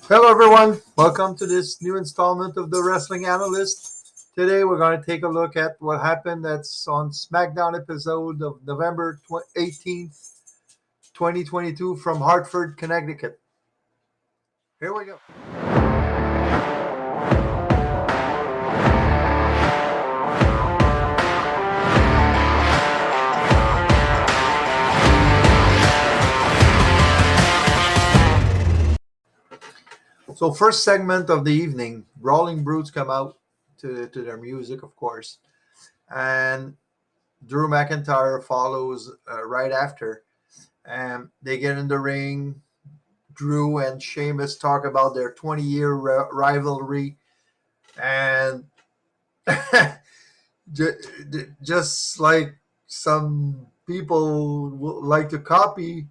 Hello, everyone. Welcome to this new installment of the Wrestling Analyst. Today, we're going to take a look at what happened that's on Smackdown episode of November 18th, 2022 from Hartford, Connecticut. Here we go. So, first segment of the evening, Brawling Brutes come out to their music, of course, and Drew McIntyre follows right after. And they get in the ring. Drew and Sheamus talk about their 20-year rivalry, and just like some people like to copy,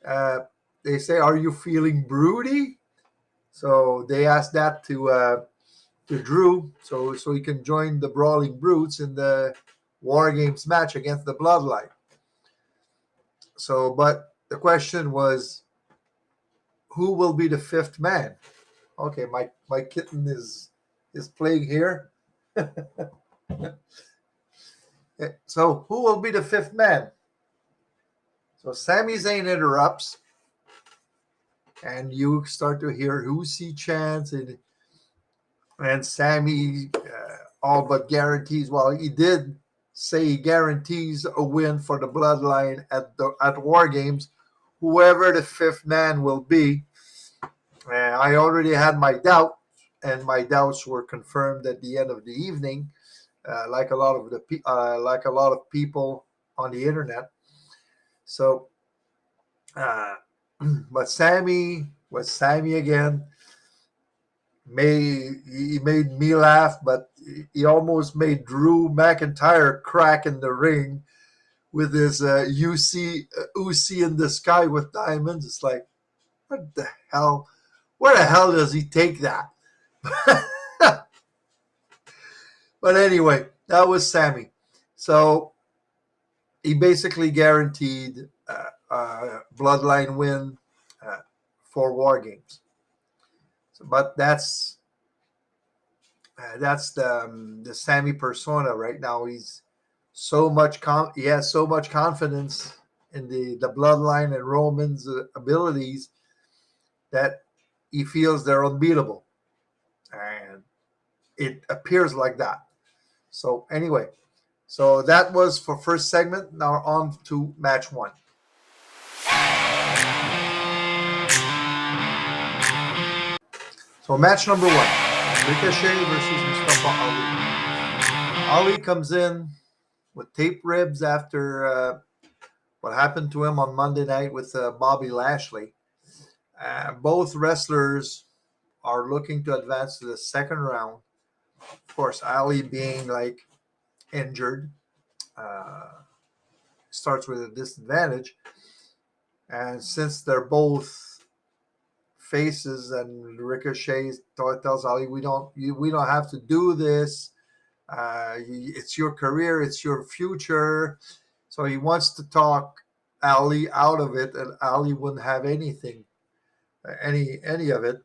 uh, they say, "Are you feeling broody?" So they asked that to Drew, so he can join the Brawling Brutes in the War Games match against the Bloodline. So, but the question was, who will be the fifth man? Okay, my kitten is playing here. So who will be the fifth man? So Sami Zayn interrupts, and you start to hear Husi chants, and Sami all but guarantees. Well, he did say he guarantees a win for the Bloodline at War Games, whoever the fifth man will be. I already had my doubt, and my doubts were confirmed at the end of the evening, like a lot of like a lot of people on the internet. So, uh, but Sammy was Sammy again. He made me laugh, but he almost made Drew McIntyre crack in the ring with his UC in the sky with diamonds. It's like, what the hell? Where the hell does he take that? But anyway, that was Sammy. So he basically guaranteed Bloodline win uh, for War Games. So, but that's the Sammy persona right now. He has so much confidence in the Bloodline and Roman's abilities that he feels they're unbeatable, and it appears like that. So anyway, so that was for first segment. Now on to match one. So match number one, Ricochet versus Mustafa Ali. Ali comes in with taped ribs after what happened to him on Monday night with Bobby Lashley. Both wrestlers are looking to advance to the second round. Of course, Ali being like injured starts with a disadvantage. And since they're both faces, and Ricochet tells Ali, we don't have to do this. It's your career, it's your future. So he wants to talk Ali out of it, and Ali wouldn't have anything, any of it.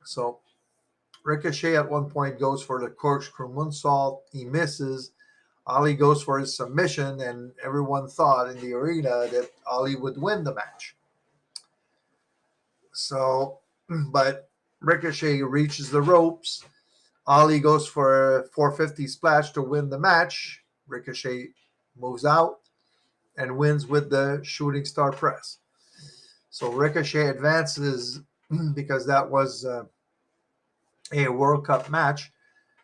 So Ricochet at one point goes for the corkscrew moonsault. He misses. Ali goes for his submission, and everyone thought in the arena that Ali would win the match. So, but Ricochet reaches the ropes. Ali goes for a 450 splash to win the match. Ricochet moves out and wins with the shooting star press. So Ricochet advances because that was a World Cup match.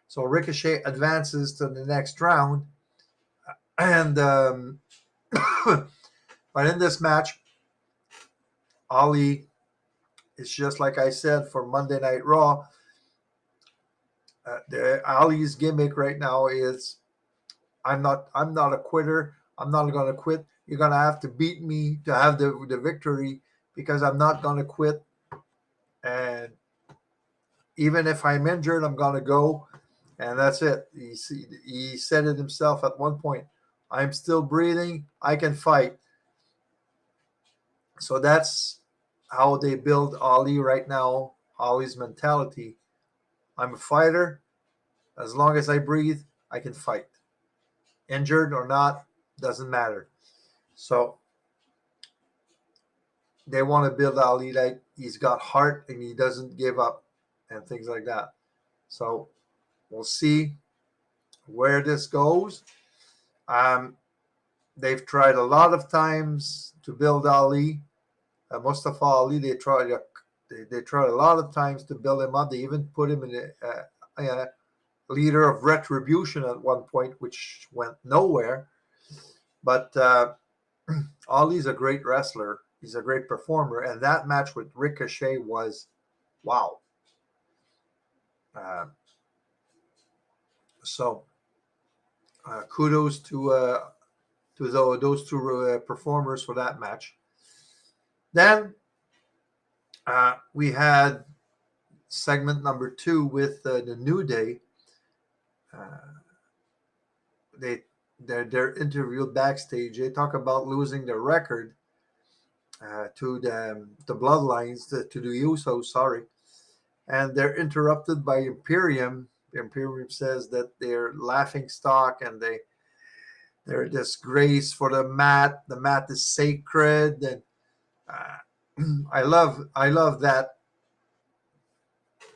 So Ricochet advances to the next round. And but in this match, Ali is just like I said for Monday Night Raw. Ali's gimmick right now is I'm not a quitter. I'm not going to quit. You're going to have to beat me to have the victory because I'm not going to quit. And even if I'm injured, I'm going to go. And that's it. He said it himself at one point. I'm still breathing. I can fight. So that's how they build Ali right now, Ali's mentality. I'm a fighter. As long as I breathe, I can fight. Injured or not, doesn't matter. So they want to build Ali like he's got heart and he doesn't give up and things like that. So we'll see where this goes. Um, they've tried a lot of times to build Ali. Mustafa Ali, they tried a lot of times to build him up. They even put him in a leader of retribution at one point, which went nowhere. But Ali's a great wrestler. He's a great performer, and that match with Ricochet was wow. Uh, so kudos to those two performers for that match. Then we had segment number 2 with the New Day. They're interviewed backstage. They talk about losing their record to the Bloodlines, to the Usos, sorry. And they're interrupted by Imperium. Imperium says that they're laughing stock and they're a disgrace for the mat. The mat is sacred, and I love that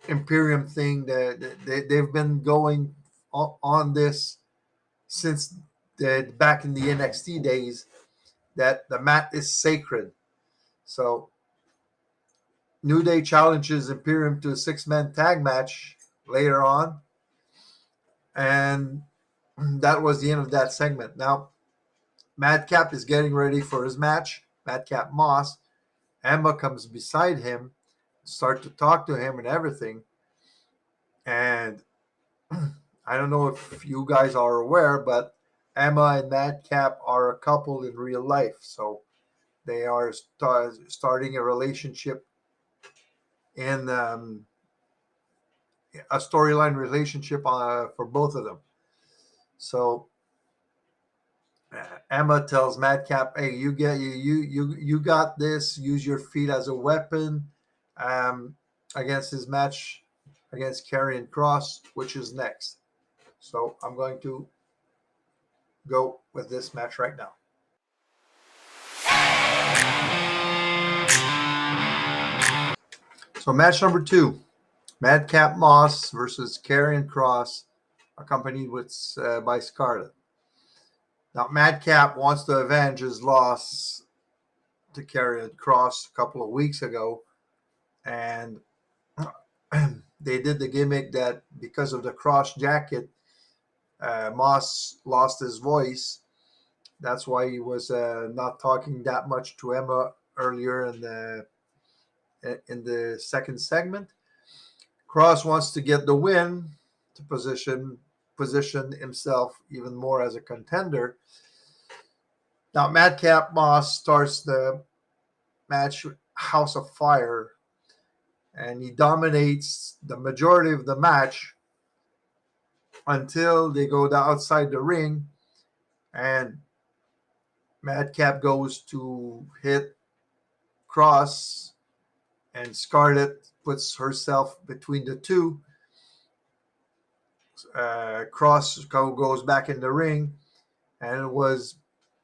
Imperium thing. They've been going on this since back in the NXT days, that the mat is sacred. So New Day challenges Imperium to a 6-man tag match later on, and that was the end of that segment. Now Madcap is getting ready for his match. Madcap Moss. Emma comes beside him, start to talk to him and everything. And I don't know if you guys are aware, but Emma and Madcap are a couple in real life. So they are starting a relationship in a storyline relationship for both of them. So Emma tells Madcap, "Hey, you got this. Use your feet as a weapon against his match against Karrion Kross, which is next." So I'm going to go with this match right now. So match number 2, Madcap Moss versus Karrion Kross, accompanied by Scarlett. Now Madcap wants to avenge his loss to Karrion Kross a couple of weeks ago, and they did the gimmick that because of the cross jacket, Moss lost his voice. That's why he was not talking that much to Emma earlier in the second segment. Kross wants to get the win to position himself even more as a contender. Now Madcap Moss starts the match with House of Fire, and he dominates the majority of the match until they go outside the ring, and Madcap goes to hit Kross, and Scarlett puts herself between the two. Kross goes back in the ring, and it was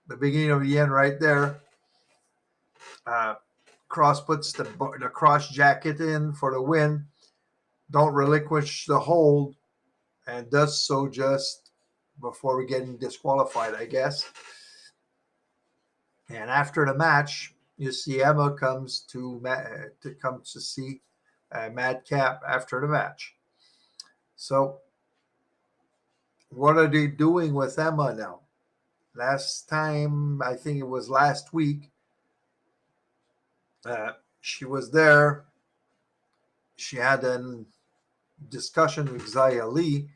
the beginning of the end right there. Kross puts the cross jacket in for the win. Don't relinquish the hold, and does so just before we getting disqualified, I guess. And after the match, you see Emma comes to see Madcap after the match. So, what are they doing with Emma now? Last time, I think it was last week, she was there. She had a discussion with Xia Li,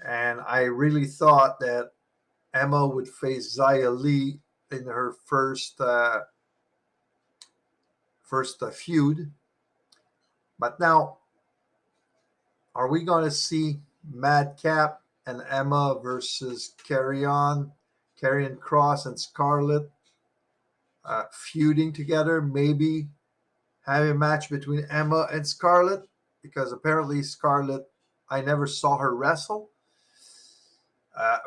and I really thought that Emma would face Xia Li in her first feud. But now, are we going to see Madcap and Emma versus Karrion Kross and Scarlett feuding together? Maybe have a match between Emma and Scarlett, because apparently Scarlett, I never saw her wrestle.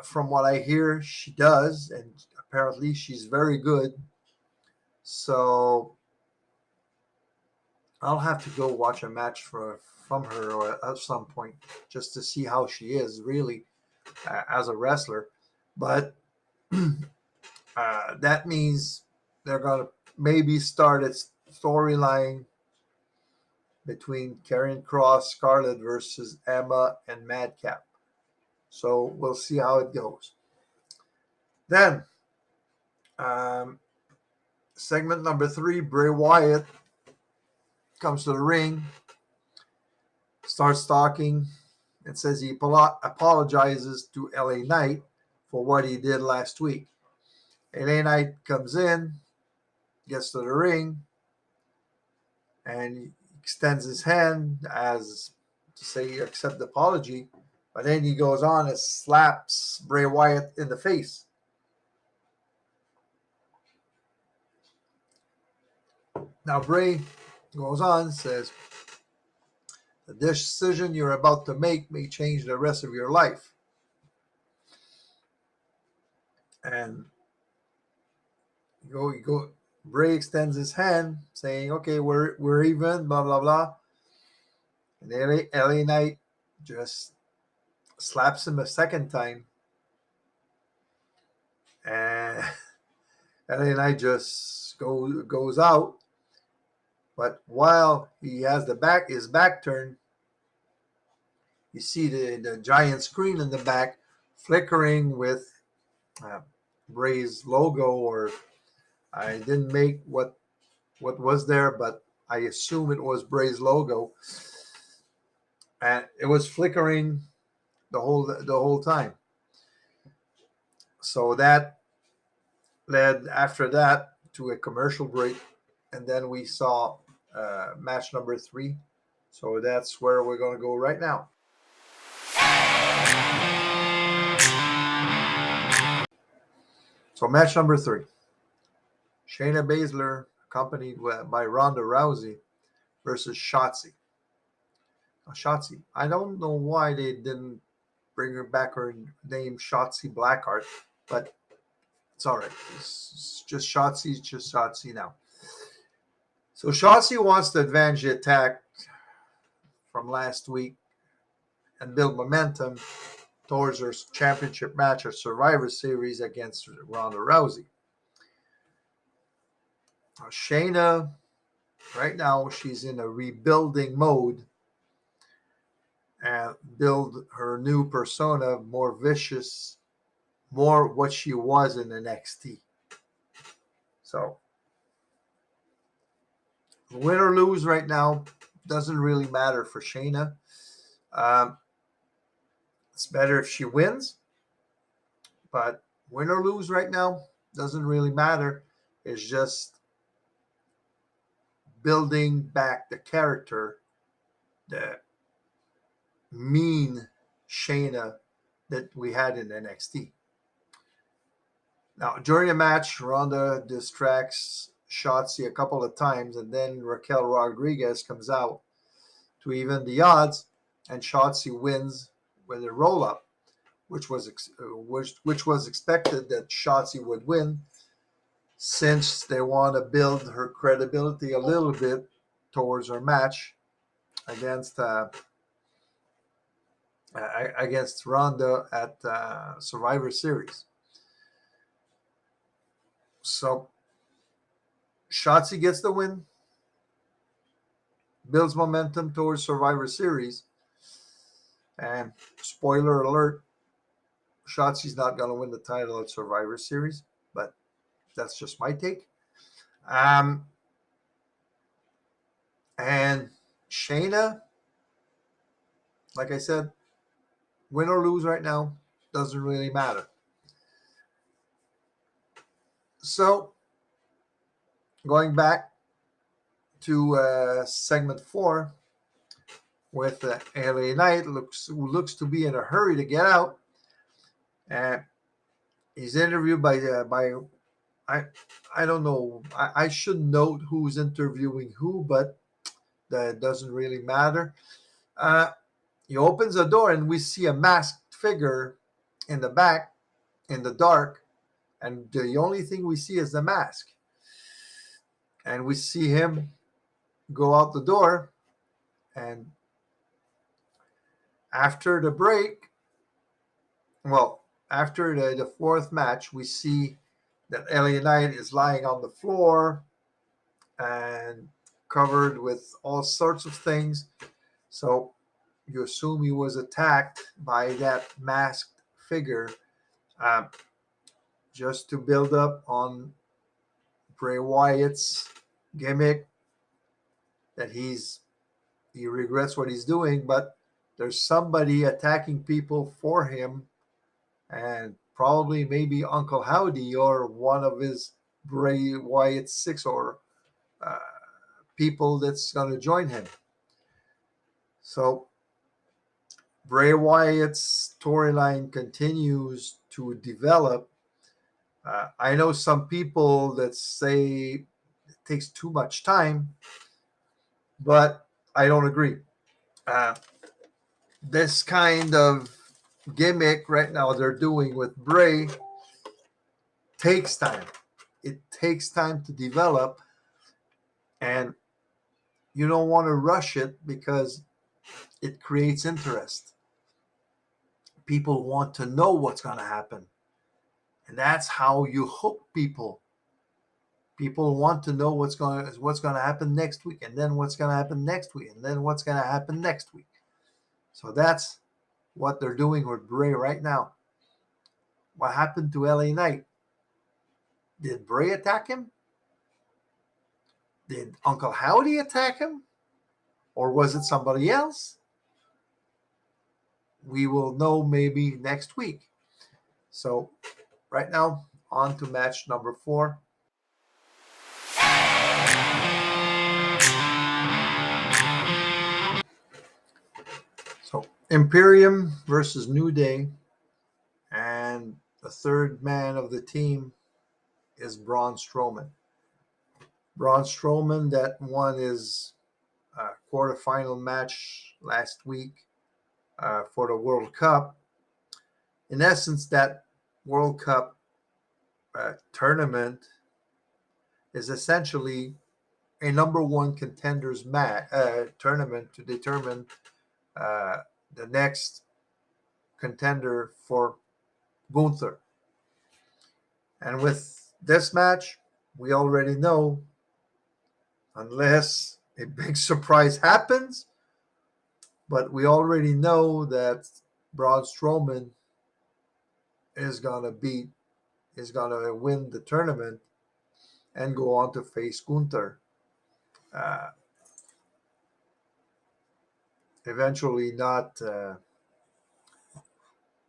From what I hear, she does, and apparently she's very good. So I'll have to go watch a match from her or at some point just to see how she is really as a wrestler. But that means they're going to maybe start its storyline between Karrion Kross, Scarlett versus Emma and Madcap. So we'll see how it goes. Then, um, segment number 3, Bray Wyatt comes to the ring, starts talking, and says he apologizes to LA Knight for what he did last week. LA Knight comes in, gets to the ring, and he extends his hand as to say accept the apology, but then he goes on and slaps Bray Wyatt in the face. Now Bray goes on and says, the decision you're about to make may change the rest of your life. And Bray extends his hand saying, okay, we're even, blah, blah, blah. And LA Knight just slaps him a second time. And LA Knight just goes out. But while he has his back turned, you see the giant screen in the back flickering with Bray's logo, or I didn't make what was there, but I assume it was Bray's logo, and it was flickering the whole time. So that led after that to a commercial break, and then we saw match number 3. So that's where we're going to go right now. So match number 3. Shayna Baszler, accompanied by Ronda Rousey, versus Shotzi. Now, Shotzi, I don't know why they didn't bring her back her name Shotzi Blackheart, but it's all right. It's just Shotzi now. So Shotzi wants to advance the attack from last week and build momentum towards her championship match at Survivor Series against Ronda Rousey. Now, Shayna, right now, she's in a rebuilding mode and build her new persona, more vicious, more what she was in NXT. So, win or lose right now doesn't really matter for Shayna. It's better if she wins, but win or lose right now doesn't really matter. It's just building back the character, the mean Shayna that we had in NXT. Now, during the match, Ronda distracts Shotzi a couple of times, and then Raquel Rodriguez comes out to even the odds, and Shotzi wins with a roll-up, which was expected that Shotzi would win, since they want to build her credibility a little bit towards her match against Ronda at Survivor Series. So Shotzi gets the win, builds momentum towards Survivor Series, and spoiler alert, Shotzi's not going to win the title at Survivor Series, but that's just my take. And Shayna, like I said, win or lose right now doesn't really matter. So, going back to segment 4 with LA Knight, who looks to be in a hurry to get out. And he's interviewed by I I don't know. I should note who's interviewing who, but that doesn't really matter. Uh, he opens the door and we see a masked figure in the back in the dark, and the only thing we see is the mask. And we see him go out the door, and after the break, well, after the fourth match, we see that LA Knight is lying on the floor and covered with all sorts of things. So you assume he was attacked by that masked figure, uh, just to build up on Bray Wyatt's gimmick that he regrets what he's doing, but there's somebody attacking people for him, and probably maybe Uncle Howdy or one of his Bray Wyatt's six or uh, people that's going to join him. So Bray Wyatt's storyline continues to develop. I know some people that say it takes too much time, but I don't agree. Uh, this kind of gimmick right now they're doing with Bray takes time. It takes time to develop, and you don't want to rush it because it creates interest. People want to know what's going to happen, and that's how you hook people. People want to know what's going to happen next week, and then what's going to happen next week, and then what's going to happen next week. So that's what they're doing with Bray right now. What happened to LA Knight? Did Bray attack him? Did Uncle Howdy attack him? Or was it somebody else? We will know maybe next week. So, right now, on to match number 4. So, Imperium versus New Day. And the third man of the team is Braun Strowman. Braun Strowman that won his quarterfinal match last week for the World Cup. In essence, that World Cup tournament is essentially a number one contenders tournament to determine uh, the next contender for Gunther. And with this match, we already know, unless a big surprise happens, but we already know that Braun Strowman is gonna win the tournament and go on to face Gunther. Uh, Eventually, not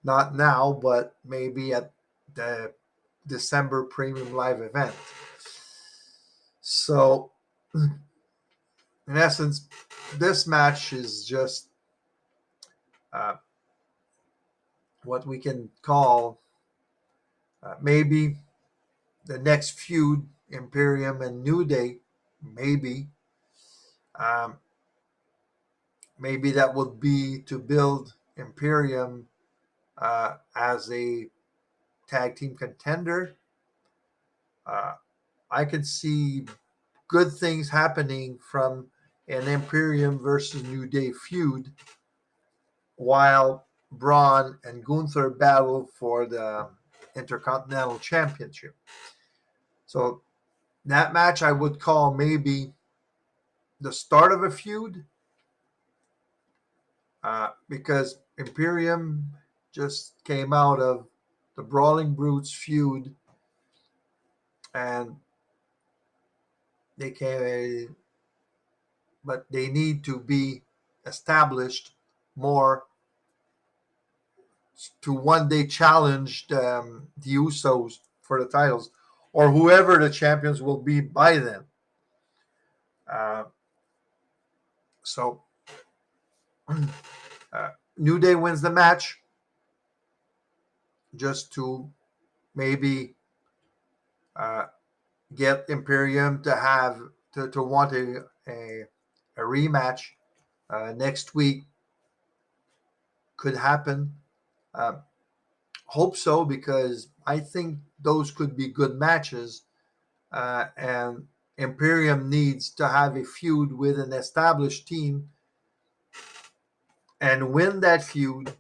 now, but maybe at the December Premium Live event. So, in essence, this match is just uh, what we can call maybe the next feud, Imperium and New Day. Maybe. Um, Maybe that would be to build Imperium as a tag team contender. Uh, I could see good things happening from an Imperium versus New Day feud while Braun and Gunther battle for the Intercontinental Championship. So that match I would call maybe the start of a feud because Imperium just came out of the Brawling Brutes feud and they came, but they need to be established more to one day challenge the Usos for the titles or whoever the champions will be by then. Uh, so New Day wins the match just to maybe get Imperium to have to want a rematch next week. Could happen. Hope so, because I think those could be good matches. And Imperium needs to have a feud with an established team and win that feud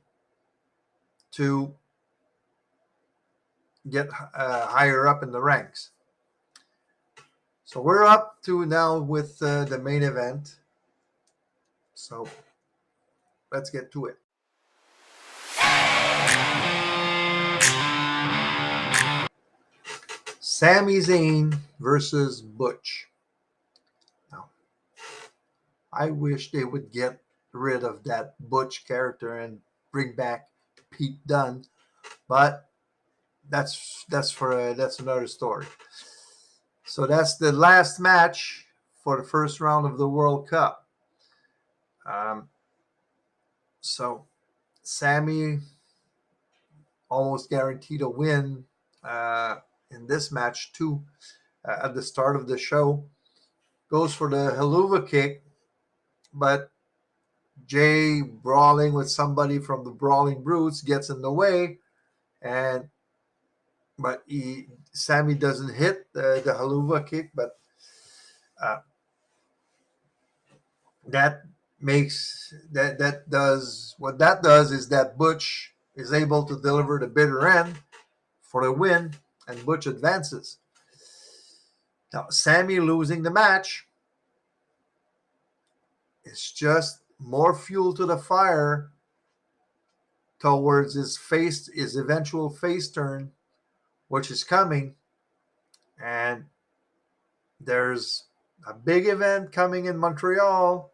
to get higher up in the ranks. So we're up to now with the main event. So let's get to it. Sami Zayn versus Butch. Now, I wish they would get rid of that Butch character and bring back Pete Dunne, but that's another story. So that's the last match for the first round of the World Cup. So Sami almost guaranteed a win in this match too. At the start of the show, goes for the Helluva Kick, but Jay, brawling with somebody from the Brawling Brutes, gets in the way, but Sami doesn't hit the Helluva Kick, but that does is that Butch is able to deliver the bitter end for the win, and Butch advances. Now, Sami losing the match is just more fuel to the fire towards his eventual face turn, which is coming. And there's a big event coming in Montreal.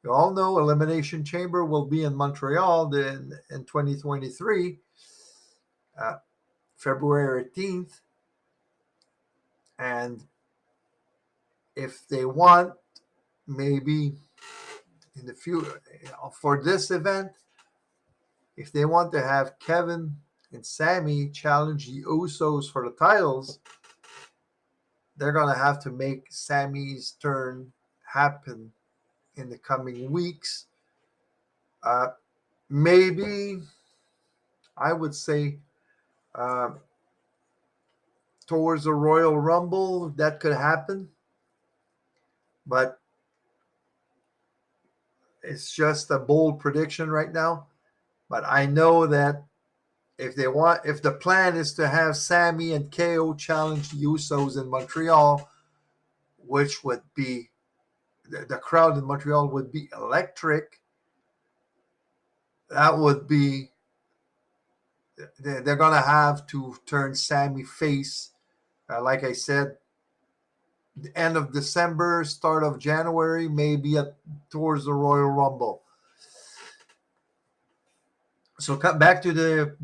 You all know Elimination Chamber will be in Montreal in 2023, February 18th. And if they want, maybe in the future, for this event, if they want to have Kevin and Sami challenge the Usos for the titles, they're going to have to make Sami's turn happen in the coming weeks. Maybe, I would say, towards the Royal Rumble, that could happen. But it's just a bold prediction right now. But I know that if the plan is to have Sami and KO challenge the Usos in Montreal, which would be, the crowd in Montreal would be electric. That would be, they're going to have to turn Sami face. Like I said, the end of December, start of January, maybe towards the Royal Rumble. So back to the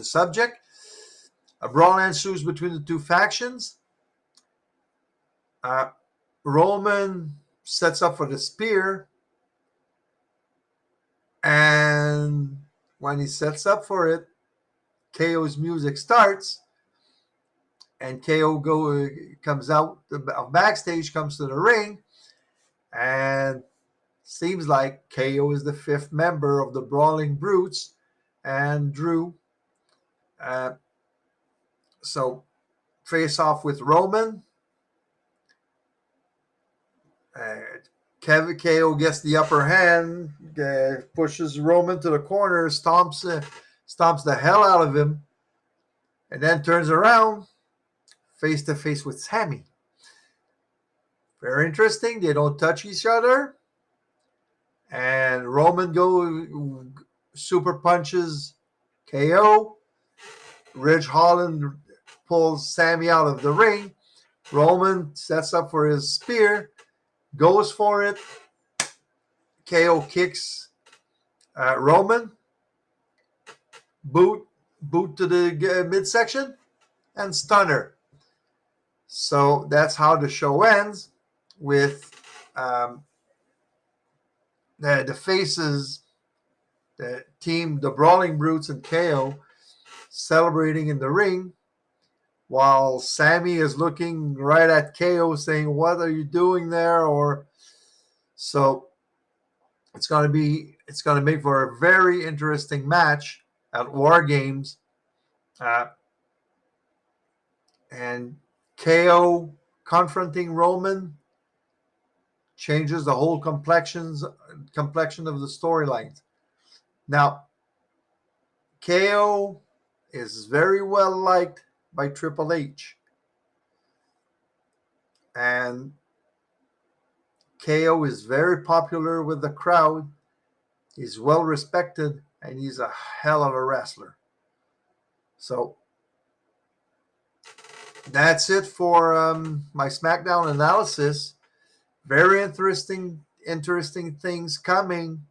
subject. A brawl ensues between the two factions. Roman sets up for the spear, and when he sets up for it, KO's music starts, and KO comes out backstage, comes to the ring, and seems like KO is the fifth member of the Brawling Brutes and Drew. So face off with Roman. KO gets the upper hand, pushes Roman to the corner, stomps the hell out of him, and then turns around face to face with Sami. Very interesting. They don't touch each other. And Roman super punches KO. Ridge Holland pulls Sami out of the ring. Roman sets up for his spear, goes for it. KO kicks Roman. Boot to the midsection and stunner. So that's how the show ends, with the faces, the team, the Brawling Brutes and KO, celebrating in the ring, while Sammy is looking right at KO saying, "What are you doing there?" Or so it's going to make for a very interesting match at War Games. And KO confronting Roman changes the whole complexion of the storylines. Now, KO is very well liked by Triple H, and KO is very popular with the crowd. He's well respected, and he's a hell of a wrestler. So that's it for my Smackdown analysis. Very interesting things coming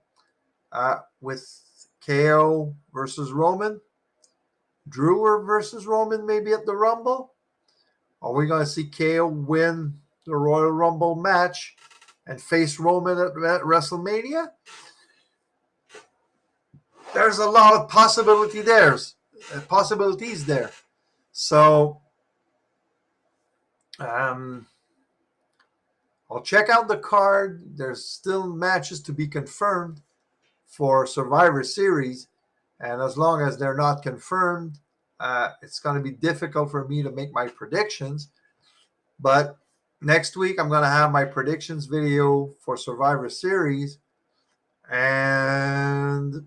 with KO versus Roman, Drew versus Roman maybe at the Rumble. Are we going to see KO win the Royal Rumble match and face Roman at WrestleMania? There's a lot of possibilities there. So I'll check out the card. There's still matches to be confirmed for Survivor Series, and as long as they're not confirmed, it's going to be difficult for me to make my predictions. But next week, I'm going to have my predictions video for Survivor Series, and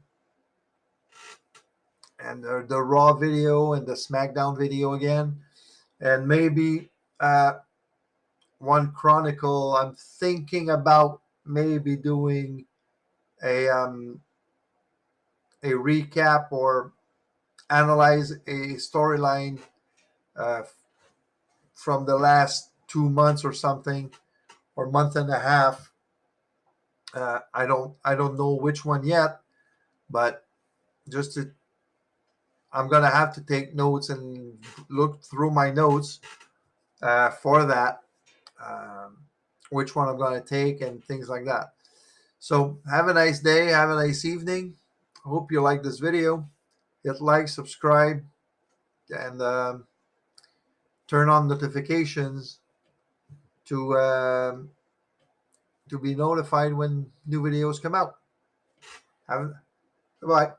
the Raw video and the SmackDown video again, and maybe one Chronicle. I'm thinking about maybe doing a recap or analyze a storyline uh, from the last 2 months or something, or month and a half. I don't know which one yet, but I'm gonna have to take notes and look through my notes for that, um, which one I'm gonna take and things like that. So have a nice day, have a nice evening. Hope you like this video. Hit like, subscribe, and turn on notifications to be notified when new videos come out. Bye.